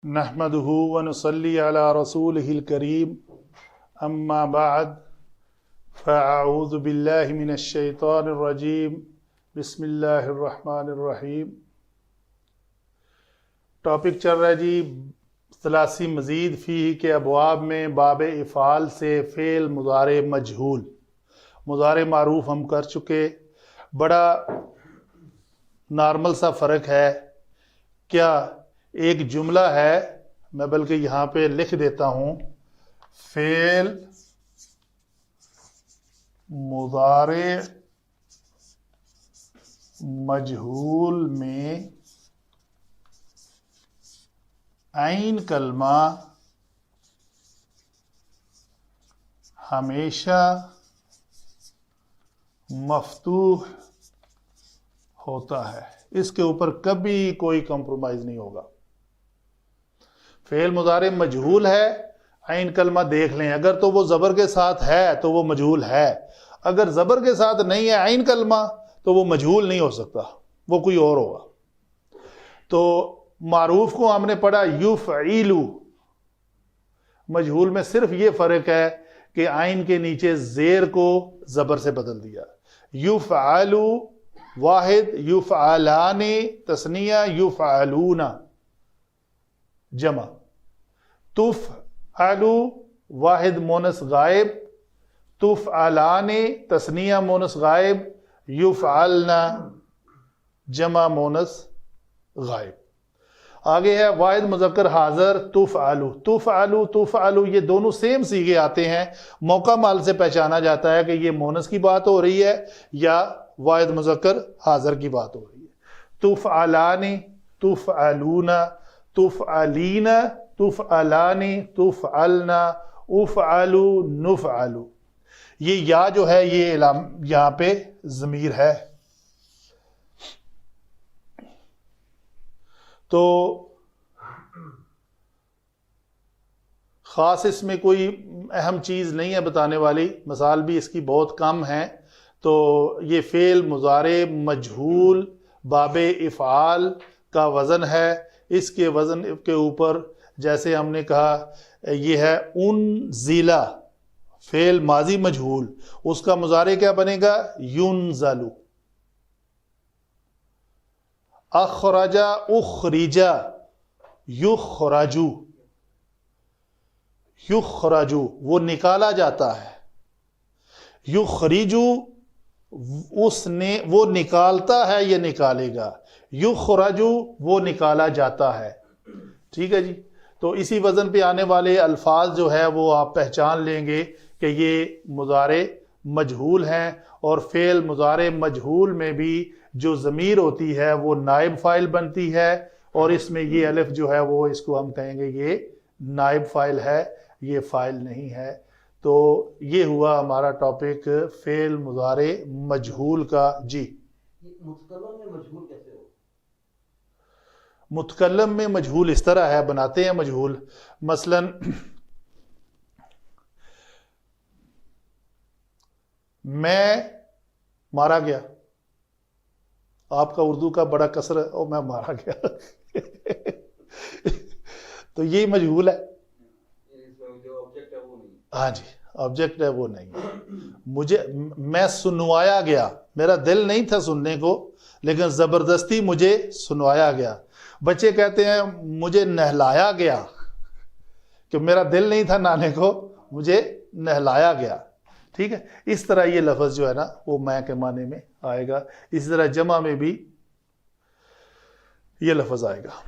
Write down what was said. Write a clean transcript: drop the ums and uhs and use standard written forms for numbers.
नहमदुहु व नुसल्ली अला रसूलिहिल करीम अम्मा बाद फ़अऊज़ु बिल्लाहि मिनश शैतानिर रजीम बिस्मिल्लाहिर रहमानिर रहीम। टॉपिक चल रहा है जी सलासी मज़ीद फ़ीही के अबवाब में बाब इफ़ाल से फ़ेल मुज़ारे मजहूल। मुज़ारे मारूफ हम कर चुके, बड़ा नॉर्मल सा फ़र्क है। क्या एक जुमला है, मैं बल्कि यहाँ पे लिख देता हूँ, फ़ेल मुज़ारे मजहूल में ऐन कलमा हमेशा मफ्तूह होता है, इसके ऊपर कभी कोई कंप्रोमाइज नहीं होगा। फेल मुज़ारे मजहूल है, ऐन कलमा देख लें, अगर तो वो ज़बर के साथ है तो वो मजहूल है, अगर ज़बर के साथ नहीं है ऐन कलमा तो वो मजहूल नहीं हो सकता, वो कोई और होगा। तो मारूफ को हमने पढ़ा युफ़ईलु, मजहूल में सिर्फ ये फ़र्क है कि आइन के नीचे ज़ेर को ज़बर से बदल दिया। युफ़अलु वाहिद, युफ़अलानी तस्निया, युफ़अलूना जमा। तुफ़अलु वाहिद मोनस गायब, तुफ़अलानी तस्निया मोनस गायब, युफ़अलना जमा मोनस गायब। आगे है वाहिद मुज़क्कर हाज़िर तुफ़अलु। तुफ़अलु तुफ़अलु ये दोनों सेम सीगे आते हैं, मौका माल से पहचाना जाता है कि ये मोनस की बात हो रही है या वाहिद मुज़क्कर हाज़िर की बात हो रही है। तुफ़अलानी, तुफ़अलूना, तुफ़अलीना, तुफ़अलानी, तुफ़अलना, उफ़अलु, नुफ़अलु। ये या जो है ये यहाँ पे ज़मीर है। तो ख़ास इसमें कोई अहम चीज़ नहीं है बताने वाली, मसाल भी इसकी बहुत कम है। तो ये फ़ेल मुज़ारे मजहूल बाबे इफ़आल का वज़न है। इसके वज़न के ऊपर जैसे हमने कहा ये है उन ज़िला, फ़ेल माजी मजहूल, उसका मुज़ारे क्या बनेगा युनज़लु। अखरजा उखरिजा युखरजु, युखरजु वो निकाला जाता है, युखरिजु उसने वो निकालता है, ये निकालेगा, युखरजु वो निकाला जाता है। ठीक है जी। तो इसी वज़न पे आने वाले अल्फाज जो है वो आप पहचान लेंगे कि ये मुज़ारे मजहूल हैं। और फ़ेल मुज़ारे मजहूल में भी जो ज़मीर होती है वो नाइब फ़ाइल बनती है, और इसमें ये अलिफ जो है वो इसको हम कहेंगे ये नाइब फ़ाइल है, ये फ़ाइल नहीं है। तो ये हुआ हमारा टॉपिक फ़ेल मुज़ारे मजहूल का। जी, मुतकल्लम में मजहूल कैसे हो? मुतकल्लम में मजहूल इस तरह है, बनाते हैं मजहूल। मसलन मैं मारा गया, आपका उर्दू का बड़ा कसर है, और मैं मारा गया तो ये मजहूल है। जो ऑब्जेक्ट है वो नहीं। हाँ जी, ऑब्जेक्ट है वो नहीं। मुझे मैं सुनवाया गया, मेरा दिल नहीं था सुनने को, लेकिन ज़बरदस्ती मुझे सुनवाया गया। बच्चे कहते हैं मुझे नहलाया गया, कि मेरा दिल नहीं था नहाने को, मुझे नहलाया गया। ठीक है, इस तरह ये लफ्ज़ जो है ना वो मैं के माने में आएगा। इसी तरह जमा में भी ये लफ्ज़ आएगा।